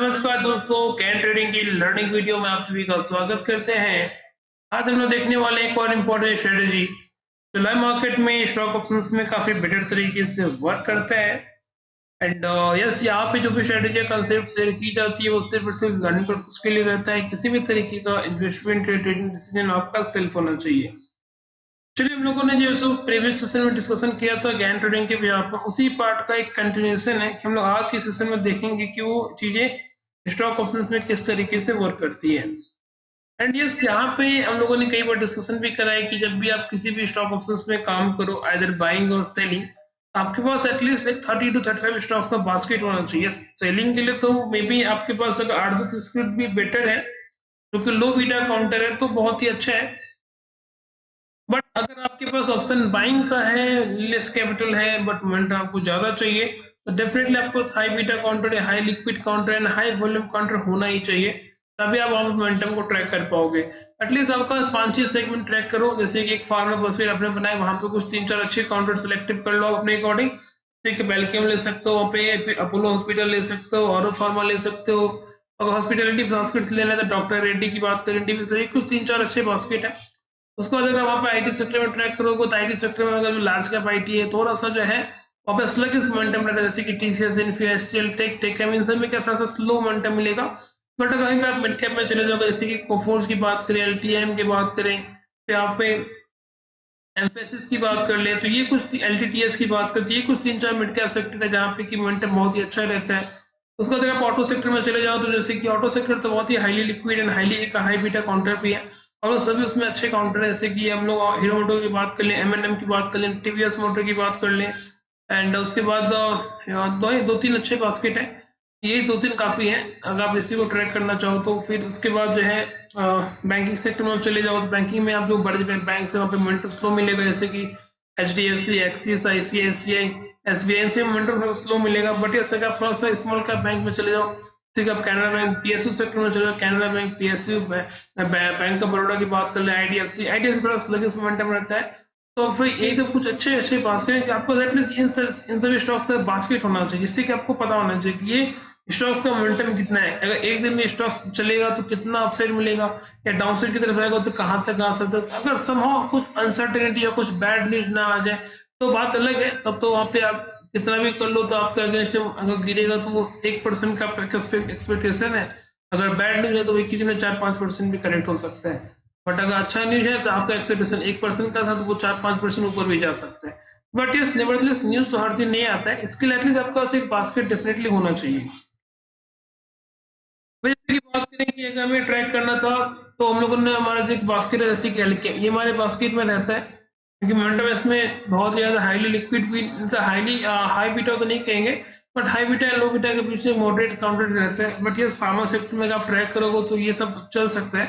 नमस्कार दोस्तों, can trading की लर्निंग वीडियो में आप सभी का स्वागत करते हैं। आज हम लोग देखने वाले हैं एक और इम्पोर्टेंट स्ट्रेटजी जो लाइव मार्केट में स्टॉक ऑप्शंस में काफी बेटर तरीके से वर्क करता है। एंड यस, यहाँ पे जो भी स्ट्रेटजी कंसेप्ट शेयर की जाती है वो सिर्फ और सिर्फ लर्निंग पर्पज के लिए रहता है। किसी भी तरीके का इन्वेस्टमेंट या ट्रेडिंग डिसीजन आपका सेल्फ होना चाहिए। चलिए, हम लोगों ने जो प्रीवियस सेशन में डिस्कशन किया था गैन ट्रेडिंग के बिहाफ पर, उसी पार्ट का एक कंटिन्यूएशन है कि हम लोग आज के सेशन में देखेंगे कि वो चीजें स्टॉक ऑप्शंस में किस तरीके से वर्क करती है। एंड यस, यहाँ पे हम लोगों ने कई बार डिस्कशन भी करा है कि जब भी आप किसी भी स्टॉक ऑप्शंस में काम करो, आइदर बाइंग और सेलिंग, आपके पास एटलीस्ट एक 30 to 35 स्टॉक्स का बास्केट होना चाहिए। सेलिंग के लिए तो मे बी आपके पास अगर 8-10 स्क्रिप्ट भी बेटर है, क्योंकि लो बीटा काउंटर है तो बहुत ही अच्छा है। बट अगर आपके पास ऑप्शन बाइंग का है, लेस कैपिटल है बट मोमेंटम आपको ज्यादा चाहिए, तो डेफिनेटली आपको हाई बीटा काउंटर या high liquid counter and high volume counter होना ही चाहिए, तभी आप वहां मोमेंटम को ट्रैक कर पाओगे। एटलीस्ट आपका 5-6 सेगमेंट ट्रैक करो, जैसे कि एक फार्मर बसफीर आपने बनाया, वहां पे कुछ 3-4 अच्छे काउंटर सिलेक्टिव कर लो अपने अकॉर्डिंग। जैसे कि बेल्कियम ले सकते हो वहाँ पे, फिर अपोलो हॉस्पिटल ले सकते हो, ऑरो फार्मा ले सकते हो। अगर हॉस्पिटलिटी बास्केट लेना है तो डॉक्टर रेड्डी की बात करें, कुछ 3-4 अच्छे बास्केट है। उसके बाद अगर वहाँ पे आईटी सेक्टर में ट्रैक करोगे तो आईटी सेक्टर में अगर लार्ज कैप आईटी है, थोड़ा सा जो है वहाँ पे स्लगिश मोमेंटम रहता है, जैसे कि टीसीएस, इन्फी, एचसीएल, टेक इन सब में क्या थोड़ा सा स्लो मोमेंटम मिलेगा। बट अगर कहीं पे आप मिड कैप में चले जाओगे, जैसे कि कोफोर्स की बात करें, एलटीएम की बात करें, फिर यहाँ पे एम्फेसिस की बात कर ले, तो ये कुछ एलटीटीएस की बात करती है, ये कुछ 3-4 मिड कैप सेक्टर है जहाँ पे की मोमेंटम बहुत ही अच्छा रहता है। उसका अगर आप ऑटो सेक्टर में चले जाओ, तो जैसे कि ऑटो सेक्टर तो बहुत ही हाईली लिक्विड एंड हाईली एक हाई बीटा काउंटर भी है, और सभी उसमें अच्छे काउंटर है। जैसे कि हम लोग हीरो मोटो की बात कर लें, एमएनएम की बात कर लें, टीवीएस मोटर की बात कर लें, एंड उसके बाद दो तीन अच्छे बास्केट है। ये 2-3 काफी है अगर आप इसी को ट्रैक करना चाहो तो। फिर उसके बाद जो है बैंकिंग सेक्टर में चले जाओ, तो बैंकिंग में आप जो बड़े बैंक से वहाँ पे मोमेंटम स्लो मिलेगा, जैसे कि एचडीएफसी, एक्सिस, आईसीआईसीआई, एसबीआई से मोमेंटम स्लो मिलेगा। बट ये अगर आप थोड़ा सा स्मॉल कैप बैंक में चले जाओ, जैसे आप कैनरा बैंक, पीएसयू सेक्टर में चले जाओ, Canara bank, PSU, bank of Baroda की बात कर ले, आईडीएफसी थोड़ा स्लगिश मोमेंटम रहता है। तो फिर यही सब कुछ अच्छे अच्छे बास्केट आपको एटलीस्ट इन सभी स्टॉक्स का बास्केट होना चाहिए, जिससे कि आपको पता होना चाहिए कि ये स्टॉक्स का मोमेंटम कितना है। अगर एक दिन में स्टॉक्स चलेगा तो कितना अपसाइड मिलेगा, या डाउनसाइड की तरफ आएगा तो कहाँ तक आ सकता है। अगर समहाउ कुछ अनसर्टेनिटी या कुछ बैड न्यूज ना आ जाए तो बात अलग है, तब तो वहाँ पे आप कितना भी कर लो तो आपका अगेंस्ट अगर गिरेगा तो वो 1% का एक्सपेक्टेशन है। अगर बैड न्यूज है तो एक ही दिन में 4-5% भी करेक्ट हो सकता है। बट अगर अच्छा न्यूज है तो आपका एक्सपेक्टेशन 1% का था तो वो 4-5% ऊपर भी जा सकता है। बट यस, नेवरदलेस न्यूज तो हर दिन नहीं आता है, इसके लिए एटलीस्ट आपके पास एक बास्केट डेफिनेटली होना चाहिए। वैसे की बात करें कि अगर हमें ट्रैक करना था तो हम लोगों ने हमारा जो एक बास्केट है, जैसे कि एलकेएम, ये हमारे बास्केट में रहता है, क्योंकि मोमेंटम इसमें बहुत ज्यादा हाईली लिक्विड भी, हाईली हाई बीटा तो नहीं कहेंगे, बट हाई बीटा और लो बीटा के बीच में मॉडरेट काउंटर रहता है। बट ये फार्मा सेक्टर में अगर आप ट्रैक करोगे तो ये सब चल सकता है,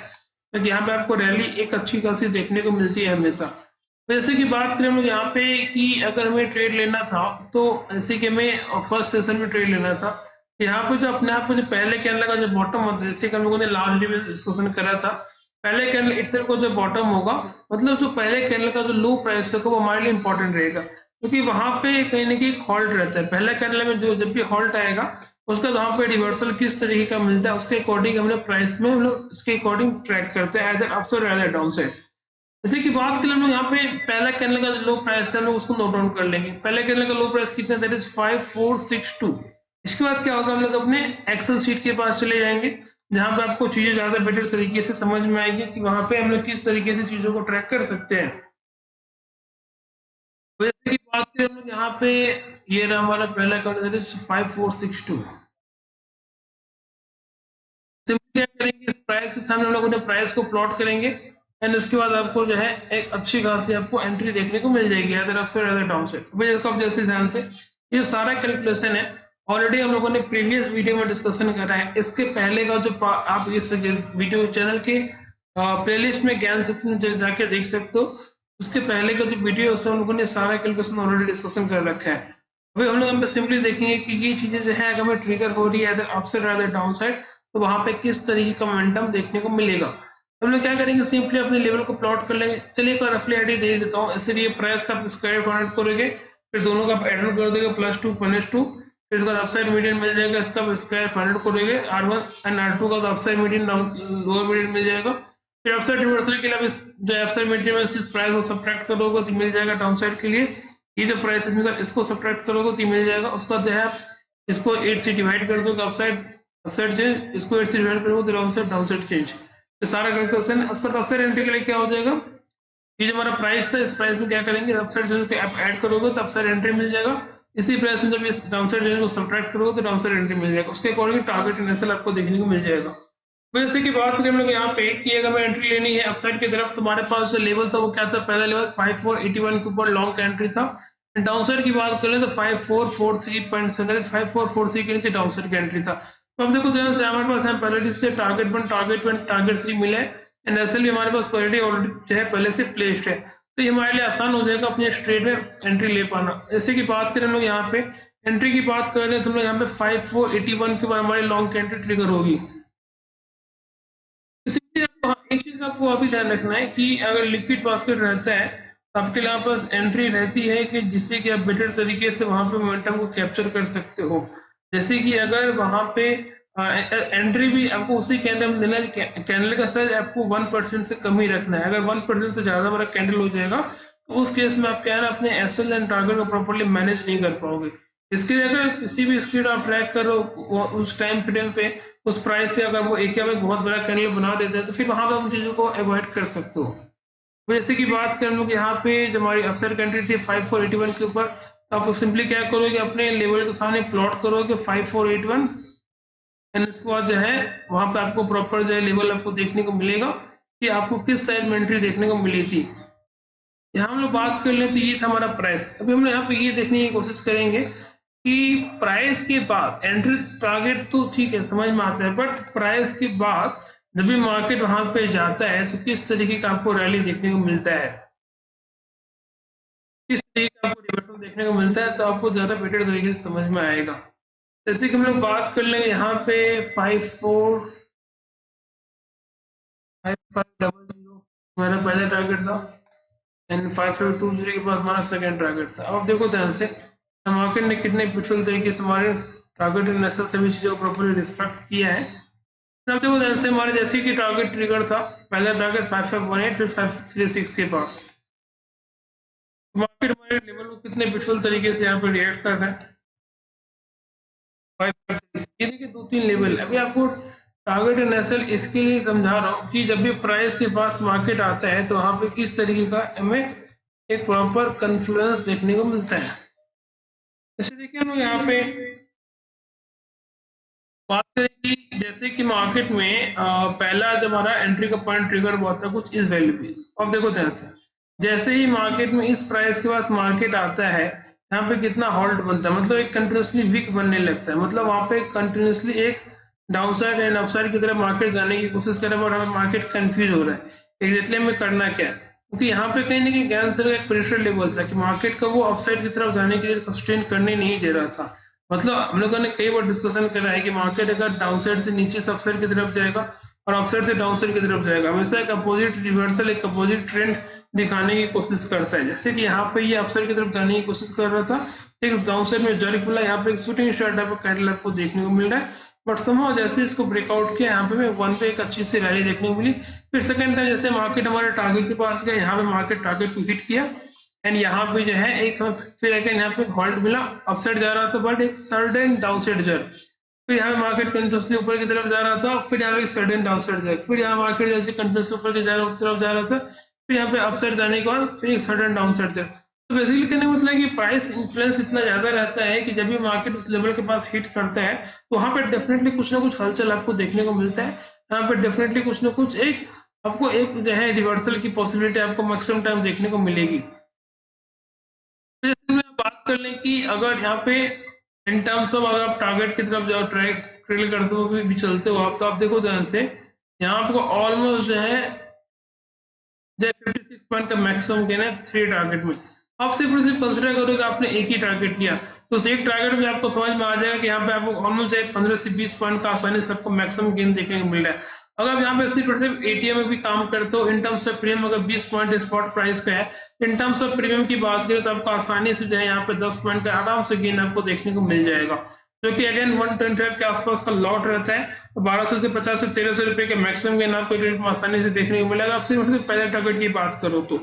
क्योंकि यहाँ पे आपको रैली एक अच्छी खासी देखने को मिलती है हमेशा। तो जैसे कि बात करें हम लोग यहाँ पे कि अगर हमें ट्रेड लेना था, तो जैसे कि हमें फर्स्ट सेशन में ट्रेड लेना था, यहाँ पे जो अपने आप में जो पहले कैंडल का जो बॉटम होता है, जैसे कि हम लोगों ने लास्ट डे में डिस्कशन करा था, पहले कैंडल इटसेल्फ को जो बॉटम होगा, मतलब जो पहले कैंडल का जो लो प्राइस है वो हमारे लिए इंपॉर्टेंट रहेगा, क्योंकि वहां पे कहीं ना कहीं हॉल्ट रहता है। पहले कैंडल में जो जब भी हॉल्ट आएगा उसका वहां पे रिवर्सल किस तरीके का मिलता है, उसके अकॉर्डिंग हमने प्राइस में हम लोग इसके अकॉर्डिंग ट्रैक करते हैं, either upside either down side. जैसे कि बात करें हम लोग यहाँ पे पहला कैंडल का जो लो प्राइस है हम लोग उसको नोट डाउन कर लेंगे। पहले कैंडल का लो प्राइस कितना, दैट इज 5462। इसके बाद क्या होगा, हम लोग अपने एक्सेल शीट के पास चले जाएंगे, जहां पे आपको चीजें ज्यादा बेटर तरीके से समझ में आएगी कि वहां पे हम लोग किस तरीके से चीजों को ट्रैक कर सकते हैं। तो जैसे कि बात करें हम लोग यहाँ पे, ये रहा हमारा पहला कैंडल, दैट इज 5462। सिंपली क्या करेंगे, इस प्राइस के सामने हम लोग अपने प्राइस को प्लॉट करेंगे, एंड इसके बाद आपको जो है एक अच्छी खासी आपको एंट्री देखने को मिल जाएगी, other upside other down side. भाई इसको आप जैसे ध्यान से, ये सारा कैलकुलेशन है ऑलरेडी हम लोगों ने प्रीवियस वीडियो में डिस्कशन करा है। इसके पहले का जो आप इस वीडियो चैनल के प्लेलिस्ट में ज्ञान सेक्शन में जाके देख सकते हो, उसके पहले का जो वीडियो है उसमें हम लोगों ने सारा कैलकुलेशन ऑलरेडी डिस्कशन कर रखा है। अभी हम लोग सिंपली देखेंगे कि ये चीजें जो है अगर हमें ट्रिगर हो रही है other upside other down side, तो वहां पे किस तरीके का मोमेंटम देखने को मिलेगा। हम लोग क्या करेंगे, सिंपली अपने लेवल को प्लॉट कर लेंगे। चलिए एक रफली आइडिया दे देता हूँ। इसलिए प्राइस का स्क्वायर कॉन्वर्ट करोगे, फिर दोनों का एड कर देगा +2 -2, फिर इसके बाद अपसाइड मीडियन मिल जाएगा, इसका स्क्वायर फाइंड आउट करोगे R1 एंड R2 का, तो अपसाइड मीडियन लोअर मीडियन मिल जाएगा। फिर अपसाइड रिवर्सल के लिए अब इस जो अपसाइड मीडियन में इस प्राइस को सब्ट्रैक्ट करोगे तो मिल जाएगा डाउनसाइड के लिए ये जो प्राइस इसमें सब इसको सब्ट्रैक्ट करोगे तो मिल जाएगा। उसका जो है इसको 8 से डिवाइड कर दोगे, अपसाइड चेंज, इसको 8 से डिवाइड करोगे तो डाउनसाइड चेंज, तो सारा कैलकुलेशन है। उसका अपसाइड एंट्री के लिए क्या हो जाएगा, ये जो हमारा प्राइस था इस प्राइस में क्या करेंगे, अपसाइड चेंज को ऐड करोगे तो अपसाइड एंट्री मिल जाएगा। इसी प्राइस में जब इस डाउनसाइड चेंज को सब्ट्रैक्ट करोगे तो डाउनसाइड एंट्री मिल जाएगा। उसके अकॉर्डिंग टारगेट एनएसएल आपको देखने को मिल जाएगा। वैसे की बात करें हम लोग यहाँ पे कि अगर मैं एंट्री लेनी है अपसाइड की तरफ, तुम्हारे पास जो लेवल था वो क्या था, पहला लेवल 5481 के ऊपर लॉन्ग का एंट्री था। डाउनसाइड की बात करें तो 5443.7 5443 के नीचे डाउनसाइड का एंट्री था। तो अब देखो ध्यान से हमारे पास है पहले से टारगेट 1 टारगेट 2 टारगेट 3 मिले, एनएसएल भी हमारे पास ऑलरेडी जो है पहले से प्लेस्ड है, तो ये हमारे लिए आसान हो जाएगा अपने ट्रेड में एंट्री ले पाना। जैसे कि बात करें हम लोग यहाँ पे एंट्री की बात कर रहे हैं, तो हम लोग यहाँ पे 5481 के ऊपर हमारी लॉन्ग की एंट्री ट्रिगर होगी। इसीलिए एक चीज आपको अभी ध्यान रखना है कि अगर लिक्विड बास्केट रहता है तो आपके यहाँ पास एंट्री रहती है कि जिससे कि आप बेटर तरीके से वहां पे मोमेंटम को कैप्चर कर सकते हो। जैसे कि अगर वहां पे एंट्री भी आपको उसी कैंडल में देना है, कैंडल का साइज आपको 1% से कम ही रखना है। अगर 1% से ज्यादा बड़ा कैंडल हो जाएगा तो उस केस में आप क्या है ना अपने एसएल एंड टारगेट को प्रॉपर्ली मैनेज नहीं कर पाओगे। इसके लिए अगर किसी भी स्क्रीन आप ट्रैक करो उस टाइम फ्रेम पे उस प्राइस पे अगर वो एक या एक बहुत बड़ा कैंडल बना देते हैं तो फिर वहां पे उन चीजों को अवॉइड कर सकते हो। जैसे कि बात करें हम लोग यहाँ पे जो हमारी अपसाइड कंट्री थी 5481 के ऊपर, तो आप सिंपली क्या करोगे अपने लेवल के सामने प्लॉट करोगे 5481 एंड इसके बाद जो है वहां पे आपको प्रॉपर जो है लेवल आपको देखने को मिलेगा कि आपको किस साइड में एंट्री देखने को मिली थी। यहाँ हम लोग बात कर ले तो ये था हमारा प्राइस। अभी हम लोग यहाँ पे ये देखने की कोशिश करेंगे कि प्राइस के बाद एंट्री टारगेट तो ठीक है समझ में आता है, बट प्राइस के बाद जब भी मार्केट वहां पे जाता है तो किस तरीके का आपको रैली देखने को मिलता है, किस तरीके का आपको रिवर्सल देखने को मिलता है, तो आपको ज्यादा बेटर तरीके से समझ में आएगा। जैसे कि हम लोग बात कर लेंगे यहाँ पे 545500 हमारा पहला टारगेट था एंड 5520 के पास हमारा सेकेंड टारगेट था। अब देखो ध्यान से मार्केट ने कितने ब्यूटीफुल तरीके से हमारे टारगेट एंड सभी चीजों को प्रॉपर्ली रिस्पेक्ट किया है। अब देखो ध्यान से हमारे जैसे कि टारगेट ट्रिगर था, पहला टारगेट 5518 फिर 536 के पास, मार्केट हमारे लेवल को कितने ब्यूटीफुल तरीके से यहाँ पे रिएक्ट कर रहा है। 536 ये देखिए 2-3 लेवल। अभी आपको टारगेट एंड एसएल इसके लिए समझा रहा हूँ कि जब भी प्राइस के पास मार्केट आता है तो वहां पे किस तरीके का हमें एक प्रॉपर कन्फ्लुएंस देखने को मिलता है। जैसे देखिए हम लोग यहाँ पे बात करें कि जैसे कि मार्केट में पहला जब हमारा एंट्री का पॉइंट ट्रिगर हुआ था कुछ इस वैल्यू पे। अब देखो ध्यान से जैसे ही मार्केट में इस प्राइस के पास मार्केट आता है यहाँ पे कितना हॉल्ट बनता है, मतलब एक कंटिन्यूसली वीक बनने लगता है, मतलब वहां पे कंटिन्यूसली एक डाउनसाइड एंड अपसाइड की तरफ मार्केट जाने की कोशिश कर रहा है और हमें मार्केट कंफ्यूज हो रहा है एग्जैक्टली हमें करना क्या है, क्योंकि यहाँ पे कहीं ना कहीं गैन सर का एक प्रेशर लेवल था कि मार्केट को वो अपसाइड की तरफ जाने के लिए सस्टेन करने नहीं दे रहा था। मतलब हम लोगों ने कई बार डिस्कशन करा है कि मार्केट अगर डाउनसाइड से नीचे से अपसाइड की तरफ जाएगा और अपसाइड से डाउनसाइड की तरफ जाएगा, हमेशा एक अपोजिट रिवर्सल एक अपोजिट ट्रेंड दिखाने की कोशिश करता है। जैसे कि यहाँ पे ये अपसाइड की तरफ जाने की कोशिश कर रहा था, एक डाउनसाइड में जर्क मिला, यहाँ पे एक शूटिंग स्टार टाइप का कैंडल आपको देखने को मिल रहा है, बट समहाउ जैसे इसको ब्रेकआउट किया यहाँ पे मैं 1 पे एक अच्छी सी रैली देखने को मिली। फिर सेकंड टाइम जैसे मार्केट हमारे टारगेट के पास गया, यहाँ पे मार्केट टारगेट को हिट किया एंड यहाँ पे जो है एक फिर अगेन यहाँ पे हॉल्ट मिला, अपसाइड जा रहा था बट एक सडन डाउनसाइड जर्क, फिर यहाँ पे मार्केट कंटिन्यूसली ऊपर की तरफ जा रहा था, फिर यहाँ पे सडन डाउनसाइड जर्क, फिर यहाँ मार्केट जैसे कंटिन्यूसली ऊपर की तरफ जा रहा था, फिर यहाँ पे अपसाइड जाने के बाद फिर एक सडन डाउनसाइड जर्क। तो बेसिकली कहने का मतलब है कि प्राइस इन्फ्लुएंस इतना ज्यादा रहता है कि जब भी मार्केट उस लेवल के पास हिट करता है तो वहां पे डेफिनेटली कुछ ना कुछ हलचल आपको देखने को मिलता है, यहाँ पे डेफिनेटली कुछ ना कुछ एक आपको एक जो है रिवर्सल की पॉसिबिलिटी आपको मैक्सिमम टाइम देखने को मिलेगी। तो बात कर लें कि अगर यहाँ पे इन टर्म्स ऑफ अगर आप टारगेट की तरफ जाओ ट्रेड करते हो भी चलते हो आप, तो आप देखो ध्यान से यहाँ आपको ऑलमोस्ट जो है 56 पॉइंट का मैक्सिमम गेन है 3 टारगेट में। आप सिर्फ कंसिडर करो कि आपने एक ही टारगेट लिया तो उस एक टारगेट में आपको समझ में आ जाएगा कि यहाँ पे आपको ऑलमोस्ट 15 से 20 पॉइंट का आसानी से आपको मैक्सिमम गेन देखने को मिल रहा है। अगर आप यहाँ पे सिर्फ एटीएम में भी काम करते हो इन टर्म्स ऑफ प्रीमियम, अगर 20 पॉइंट स्पॉट प्राइस पे है, इन टर्म्स ऑफ प्रीमियम की बात करें तो आपको आसानी से जो है यहाँ पे 10 पॉइंट का आराम से गेन आपको देखने को मिल जाएगा, जो कि अगेन 125 के आसपास का लॉट रहता है। तो 1200 से 50 से 1300 रुपए के मैक्सिमम गेन आपको ट्रेड में आसानी से देखने को मिलेगा। आप सिर्फ पहले टारगेट की बात करो तो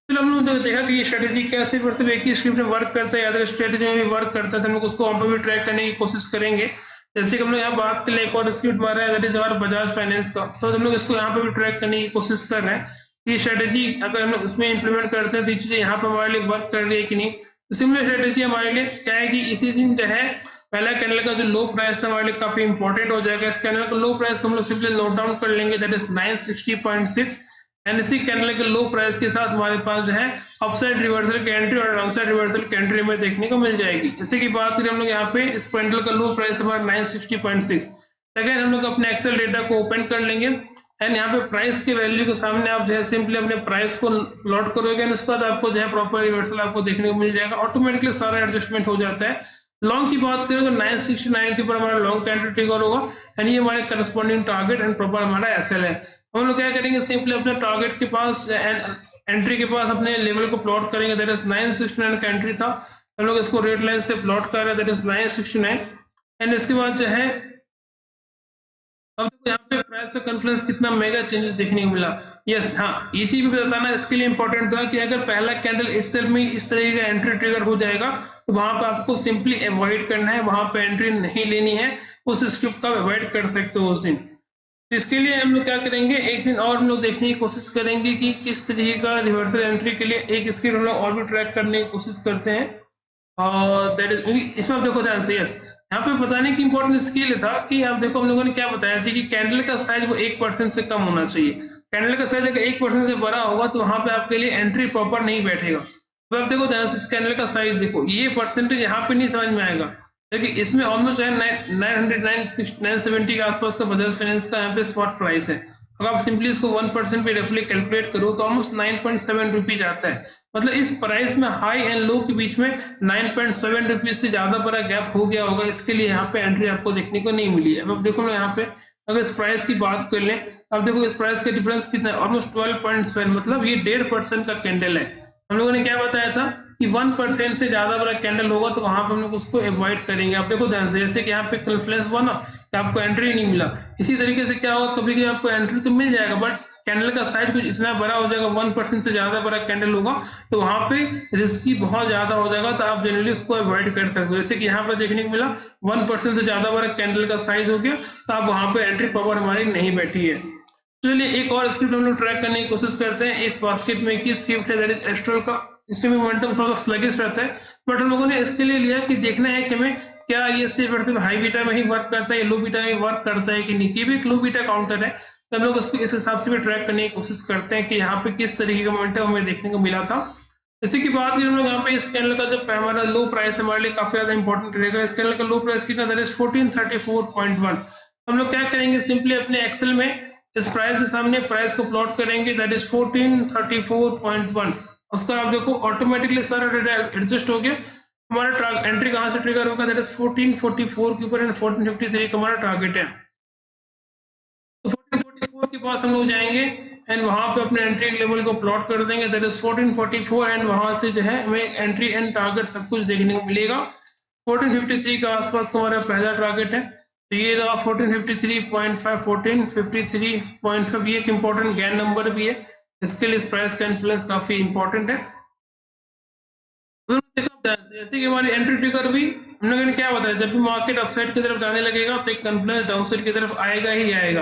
चलो हम लोग देखा कि ये स्ट्रेटेजी कैसे सिर्फ एक ही स्क्रिप्ट में वर्क करता है, अदर स्ट्रेटेजी में भी वर्क करता है, तो हम लोग उसको वहां पर भी ट्रैक करने की कोशिश करेंगे। जैसे कि हम लोग यहाँ बात कर ले एक और स्क्रिप्ट मारा है दैट इज हमारा बजाज फाइनेंस का, तो हम लोग इसको यहाँ पे भी ट्रैक करने की कोशिश कर रहे हैं कि स्ट्रेटेजी अगर हम लोग इसमें इंप्लीमेंट करते हैं तो ये चीजें यहाँ पे हमारे लिए वर्क कर रही है कि नहीं। तो सिमिलर स्ट्रेटेजी हमारे लिए क्या है कि इसी दिन जो है पहला कैंडल का जो लो प्राइस है हमारे लिए काफी इंपॉर्टेंट हो जाएगा। इस कैंडल का लो प्राइस को हम लोग सिंपली नोट डाउन कर लेंगे दैट इज 960.6 एंड इसी कैंडल के लो प्राइस के साथ हमारे पास जो है अपसाइड रिवर्सल की एंट्री और डाउनसाइड रिवर्सल की एंट्री में देखने को मिल जाएगी। जैसे कि बात करें हम लोग यहाँ पे इस कैंडल का लो प्राइस हमारा 960.6। सेकेंड हम लोग अपने एक्सेल डेटा को ओपन कर लेंगे एंड यहाँ पे प्राइस के वैल्यू के सामने आप जो है सिंपली अपने प्राइस को प्लॉट करोगे, उसके बाद आपको जो है प्रॉपर रिवर्सल आपको देखने को मिल जाएगा। ऑटोमेटिकली सारा एडजस्टमेंट हो जाता है। लॉन्ग की बात करें तो 969 के ऊपर हमारा लॉन्ग कैंडल ट्रिगर होगा एंड ये हमारे करस्पॉन्डिंग टारगेट एंड प्रॉपर हमारा एसएल है। हम लोग क्या करेंगे सिंपली अपने टारगेट के पास एंट्री के पास अपने लेवल को प्लॉट करेंगे दैट इज 969 का एंट्री था, हम लोग इसको रेड लाइन से प्लॉट कर रहे हैं दैट इज 969 एंड इसके बाद जो है अब देखो यहाँ पे प्राइस का कॉन्फ्रेंस कितना मेगा चेंजेस देखने को मिला। यस हाँ, ये चीज भी बताना इसके लिए इंपॉर्टेंट था कि अगर पहला कैंडल इटसेल्फ में इस तरीके का एंट्री ट्रिगर हो जाएगा तो वहां पे आपको सिंपली अवॉइड करना है, वहां पे एंट्री नहीं लेनी है, उस स्क्रिप्ट का अवॉइड कर सकते हो उस दिन। तो इसके लिए हम लोग क्या करेंगे एक दिन और हम लोग देखने की कोशिश करेंगे कि किस तरीके का रिवर्सल एंट्री के लिए एक स्क्रिप्ट हम लोग और भी ट्रैक करने की कोशिश करते हैं। और दैट इज इसमें आप देखो ध्यान से, यस यहाँ पे बताने की इंपॉर्टेंट स्किल था कि आप देखो हम लोगों ने क्या बताया था कि कैंडल का साइज वो 1% से कम होना चाहिए। कैंडल का साइज अगर 1% से बड़ा होगा तो वहां पे आपके लिए एंट्री प्रॉपर नहीं बैठेगा। तो आप देखो ध्यान से इस कैंडल का साइज देखो, ये परसेंटेज यहाँ पे नहीं समझ में आएगा, देखिए इसमें ऑलमोस्ट है 970 के आसपास का बजाज फाइनेंस का यहाँ पे स्पॉट प्राइस है। अगर आप सिंपली इसको 1% पे रफली कैलकुलेट करो तो ऑलमोस्ट 9.7 रुपीज आता है। मतलब इस प्राइस में हाई एंड लो के बीच में 9.7 रुपीज से ज्यादा बड़ा गैप हो गया होगा, इसके लिए यहाँ पे एंट्री आपको देखने को नहीं मिली है। अब देखो मैं यहाँ पे अगर इस प्राइस की बात कर लें, अब देखो इस प्राइस का डिफरेंस कितना है, ऑलमोस्ट 12.7, मतलब ये 1.5% का कैंडल है। हम लोगों ने क्या बताया था कि 1% से ज्यादा बड़ा कैंडल होगा तो वहां पे हम लोग उसको अवॉइड करेंगे। आप देखो ध्यान से, जैसे कि यहाँ पे कॉन्फ्रेंस हुआ ना कि आपको एंट्री नहीं मिला, इसी तरीके से क्या होगा कभी कभी आपको एंट्री तो मिल जाएगा बट कैंडल का साइज कुछ इतना बड़ा हो जाएगा, 1% से ज्यादा बड़ा कैंडल होगा तो वहां पे रिस्की बहुत ज्यादा हो जाएगा, तो आप जनरली उसको अवॉइड कर सकते हो। जैसे कि यहाँ पे देखने को मिला 1% से ज्यादा बड़ा कैंडल का साइज हो गया तो आप वहां पे एंट्री प्रॉपर हमारी नहीं बैठी है। चलिए एक और स्क्रिप्ट हम लोग ट्रैक करने की कोशिश करते हैं। इस बास्केट में की स्क्रिप्ट है दैट इज एस्ट्रल का, इसमें भी मोमेंटम थोड़ा स्लगिश रहता है बट हम लोगों ने इसके लिए लिया कि देखना है कि हमें क्या ये सिर्फ हाई बीटा में ही वर्क करता है, लो बीटा में वर्क करता है कि नहीं। ये भी एक लो बीटा काउंटर है तो हम लोग उसको इस हिसाब से भी ट्रैक करने की कोशिश करते हैं कि यहाँ पे किस तरीके का मोमेंटम हमें देखने को मिला था। इसी की बात करें हम लोग यहाँ पे इस कैंडल का जब हमारा लो प्राइस हमारे लिए काफी ज्यादा इंपॉर्टेंट रहेगा। इस कैंडल का लो प्राइस कितना दैट इज 1434.1। हम लोग क्या करेंगे सिंपली अपने एक्सेल में इस प्राइस के सामने प्राइस को प्लॉट करेंगे दैट इज 1434.1। उसका आप देखो ऑटोमेटिकली सारा डेटा एडजस्ट हो गया। हमारा एंट्री कहाँ से ट्रिगर होगा दैट इज 1444 के ऊपर एंड 1453 का हमारा टारगेट है। तो 1444 के पास हम लोग जाएंगे एंड वहां पे अपने एंट्री लेवल को प्लॉट कर देंगे दैट इज 1444 एंड वहां से जो है हमें एंट्री एंड टारगेट सब कुछ देखने को मिलेगा। 1453 के आसपास का हमारा पहला टारगेट है, तो ये रहा 1453.5 1453.5, ये एक इंपॉर्टेंट गैन नंबर भी है, इसके लिए इस प्राइस का इन्फ्लुएंस काफी इंपॉर्टेंट है। जैसे कि हमारी एंट्री ट्रिगर भी हम लोगों ने क्या बताया, जब भी मार्केट अपसाइड की तरफ जाने लगेगा तो एक कॉन्फ्लुएंस डाउनसाइड की तरफ आएगा ही आएगा।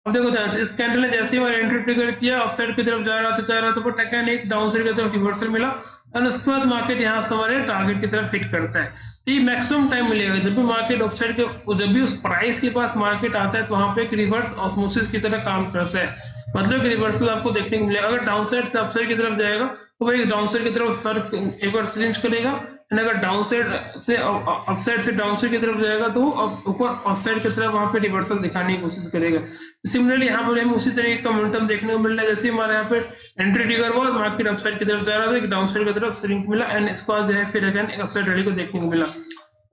अब देखो ध्यान से इस कैंडल ने जैसे ही हमारा एंट्री ट्रिगर किया अपसाइड की तरफ जा रहा था बट अगेन एक डाउनसाइड की तरफ रिवर्सल मिला और उसके बाद मार्केट यहाँ से हमारे टारगेट की तरफ हिट करता है। तो ये मैक्सिमम टाइम मिलेगा जब भी मार्केट अपसाइड के, जब भी उस प्राइस के पास मार्केट आता है तो वहां पे एक रिवर्स ऑस्मोसिस की तरह काम करता है, मतलब कि रिवर्सल आपको देखने को मिलेगा। अगर डाउनसाइड से अपसाइड की तरफ जाएगा तो भाई डाउनसाइड की तरफ सर एक बार चेंज करेगा एंड अगर डाउनसाइड से अपसाइड से डाउनसाइड की तरफ जाएगा तो ऊपर अपसाइड की तरफ वहां पे रिवर्सल दिखाने की कोशिश करेगा। सिमिलरली यहाँ पर हमें उसी तरीके का मोमेंटम देखने को मिल रहा है, जैसे हमारे यहाँ पे एंट्री ट्रिगर हुआ मार्केट अपसाइड की तरफ जा रहा था, एक डाउनसाइड की तरफ श्रिंक मिला एंड इसके बाद जो है फिर अगेन एक अपसाइड रैली को देखने को मिला।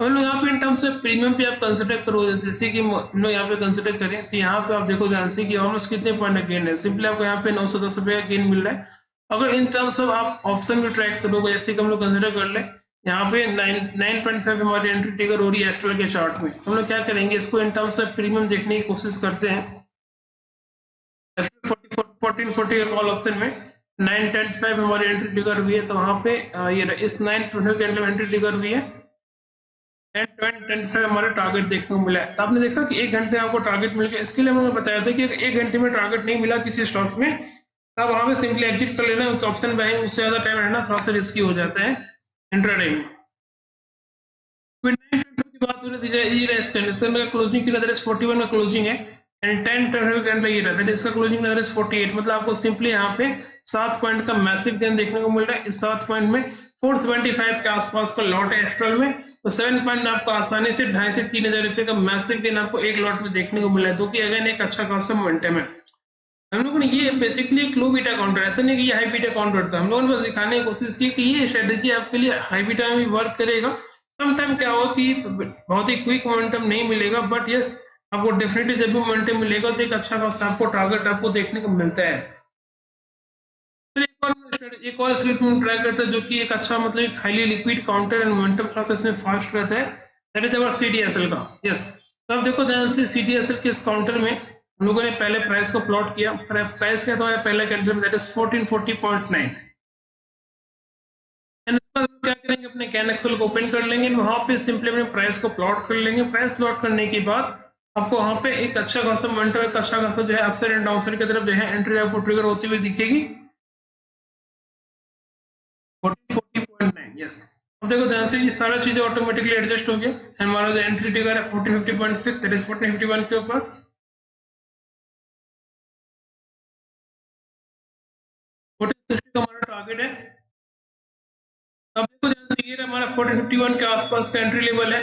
हम लोग यहाँ पे इन टर्म्स ऑफ प्रीमियम पे आप कंसिडर करो, जैसे कि हम लोग यहाँ पे कंसिडर करें तो यहाँ पे आप देखो ध्यान से कि ऑलमोस्ट कितने पॉइंट गेन है। सिंपली आपको यहाँ पे 910 रुपये का गेन मिल रहा है। अगर इन टर्म्स ऑफ आप ऑप्शन भी ट्रैक करोगे, जैसे कि हम लोग कंसिडर कर ले यहाँ पे 9.5 हमारी एंट्री ट्रिगर हो रही है एस्ट्रल के चार्ट में। हम लोग क्या करेंगे, इसको इन टर्म्स ऑफ प्रीमियम देखने की कोशिश करते हैं। 1440 का कॉल ऑप्शन में 9.5 हमारी एंट्री ट्रिगर हुई है, तो वहाँ पे ये इस 9.5 के अंदर एंट्री ट्रिगर हुई है एंड 10.5 हमारा टारगेट देखने को मिला है। तो आपने देखा कि 1 घंटे आपको टारगेट मिल गया। इसके लिए मैंने बताया था कि 1 घंटे में टारगेट नहीं मिला किसी स्टॉक्स में, तब वहाँ पे सिंपली एग्जिट कर लेना, क्योंकि ऑप्शन में उससे ज्यादा टाइम रहना थोड़ा सा रिस्की हो जाता है इंट्राडे में। की बात हो रही है इसके अंदर क्लोजिंग की नजर 41 का क्लोजिंग है एंड 10 के अंदर ये रहता है, इसका क्लोजिंग नजर 48। मतलब आपको सिंपली यहाँ पे 7 पॉइंट का मैसिव गेन देखने को मिल रहा है। इस 7 पॉइंट में 475 के आसपास का लॉट है एस्ट्रल में, तो 7 पॉइंट आपको आसानी से 2,500 से 3,000 रुपए का मैसिव गेन आपको एक लॉट में देखने को मिला है, जो कि अगेन एक अच्छा खासा मोमेंटम है। हम लोगों ने ये बेसिकली एक लो बीटा काउंटर, ऐसा नहीं कि ये हाई बीटा काउंटर था, हम लोगों ने बस दिखाने की कोशिश की कि ये स्ट्रेटेजी आपके लिए हाई बीटा में भी वर्क करेगा। समटाइम क्या होगा कि बहुत ही क्विक मोमेंटम नहीं मिलेगा, बट यस आपको डेफिनेटली जब भी मोमेंटम मिलेगा तो एक अच्छा खासा आपको टारगेट आपको देखने को मिलता है। एक और स्क्रिप्ट ट्राई करते हैं जो कि एक अच्छा मतलब एक highly liquid counter and momentum थोड़ा सा इसमें फास्ट रहता है, दैट इज अवर CDSL का। यस, तो आप देखो ध्यान से CDSL के इस काउंटर में हम लोगों ने पहले प्राइस को प्लॉट किया। प्राइस क्या था पहले कैंडल में, दैट इज 1440.9। क्या करेंगे, अपने कैन एक्सेल को ओपन कर लेंगे, वहां पे सिंपली अपने प्राइस को प्लॉट कर लेंगे। प्राइस प्लॉट करने के बाद आपको वहां पे एक अच्छा खासा मोमेंटम, एक अच्छा खासा जो है अपसाइड एंड डाउनसाइड की तरफ जो है एंट्री आपको ट्रिगर होती हुई दिखेगी 1440.9। यस, अब देखो ध्यान से ये सारा चीजें ऑटोमेटिकली एडजस्ट हो गया। हमारा जो एंट्री ट्रिगर है 1450.6, दैट इज 1451 के ऊपर। हमारा टारगेट है। अब देखो ध्यान से ये हमारा 1451 के आसपास का एंट्री लेवल है।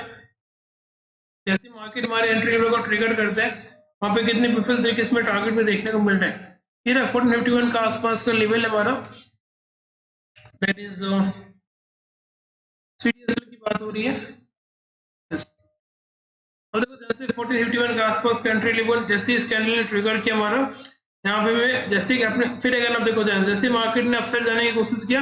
जैसे मार्केट हमारे एंट्री लेवल को ट्रिगर करता है, वहां पे कितने ब्यूटीफुल तरीके से टारगेट में देखने को मिल रहा है। ये ना 1451 का आसपास का लेवल है हमारा, दैट इज CDSL की बात हो रही है। और देखो जैसे 1451 के आसपास का एंट्री लेवल जैसे इस कैंडल ने ट्रिगर किया हमारा, यहाँ पे मैं जैसे कि आपने फिर अगर आप देखो जैसे मार्केट ने अपसाइड जाने की कोशिश किया,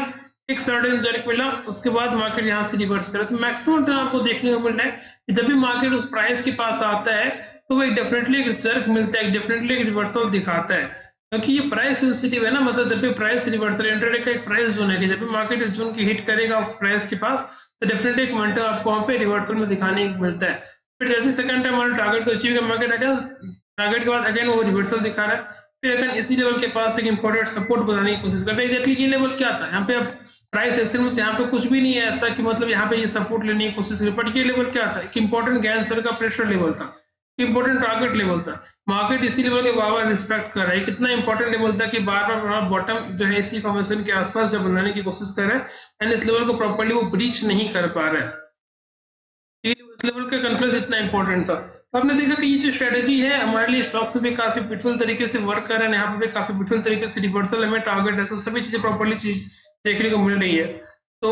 एक सडन जर्क मिला, उसके बाद मार्केट यहाँ से रिवर्स करा। तो मैक्सिमम टाइम आपको देखने को मिल रहा है कि जब भी मार्केट उस प्राइस के पास आता है तो वो डेफिनेटली एक जर्क मिलता है, डेफिनेटली एक रिवर्सल दिखाता है, क्योंकि ये प्राइस सेंसिटिव है ना। मतलब जब भी प्राइस रिवर्सल, इंट्राडे का एक प्राइस जोन है कि जब भी मार्केट इस जोन की हिट करेगा उस प्राइस के पास, तो डेफिनेटली एक मोमेंटम आपको वहाँ पे रिवर्सल में दिखाने को मिलता है। फिर जैसे सेकंड टाइम हमारे टारगेट को अचीव किया मार्केट, अगेन टारगेट के बाद अगेन वो रिवर्सल दिखा रहा है, फिर अगेन इसी लेवल के पास एक इंपॉर्टेंट सपोर्ट बनाने की कोशिश करते हैं। एग्जैक्टली ये लेवल क्या था यहाँ पे, अब प्राइस एक्शन में यहाँ पे कुछ भी नहीं है ऐसा कि मतलब यहाँ पे ये सपोर्ट लेने की कोशिश करी, बट ये लेवल क्या था, एक इंपॉर्टेंट गैंसर का प्रेशर लेवल था, इंपॉर्टेंट टारगेट लेवल था। मार्केट इसी लेवल के बार बार रिस्पेक्ट कर रहा है। कितना इंपॉर्टेंट लेवल था कि बार बार बॉटम जो है इसी फॉर्मेशन के आसपास जब बनाने की कोशिश कर रहा है एंड इस लेवल को प्रॉपर्ली वो ब्रीच नहीं कर पा रहा है। इस लेवल का कॉन्फ्रेंस इतना इंपॉर्टेंट था। तो आपने देखा कि ये जो स्ट्रेटेजी है हमारे लिए स्टॉक्स में भी काफी ब्यूटीफुल तरीके से वर्क कर रहे हैं, यहाँ पे भी काफी ब्यूटीफुल तरीके से रिवर्सल हमें टारगेट ऐसा सभी चीजें प्रॉपर्ली चीज देखने को मिल रही है। तो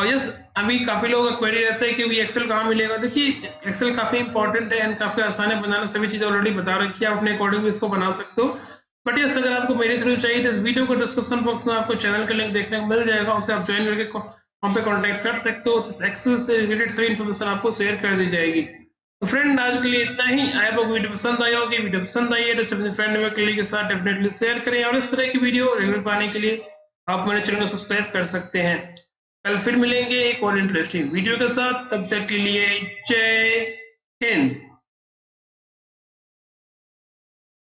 यस, अभी काफी लोगों का क्वेरी रहता है कि भी एक्सेल कहाँ मिलेगा। देखिए एक्सेल काफी इंपॉर्टेंट है एंड काफी आसान है बनाना, सभी चीजें ऑलरेडी बता रखी है, अपने अकॉर्डिंग भी इसको बना सकते हो। बट यस, अगर आपको मेरे थ्रू चाहिए तो इस वीडियो को डिस्क्रिप्शन बॉक्स में आपको चैनल का लिंक देखने को मिल जाएगा, उसे आप ज्वाइन करके वहाँ पे कॉन्टेक्ट कर सकते हो, तो एक्सेल से रिलेटेड सभी इन्फॉर्मेशन आपको शेयर कर दी जाएगी। तो फ्रेंड आज के लिए इतना ही। आई होप वीडियो पसंद आई होगी। वीडियो पसंद आई है तो अपने फ्रेंड में के साथ डेफिनेटली शेयर करें, और इस तरह की वीडियो रेगुलर पाने के लिए आप मेरे चैनल को सब्सक्राइब कर सकते हैं। कल फिर मिलेंगे एक और इंटरेस्टिंग वीडियो के साथ, तब तक के लिए जय हिंद।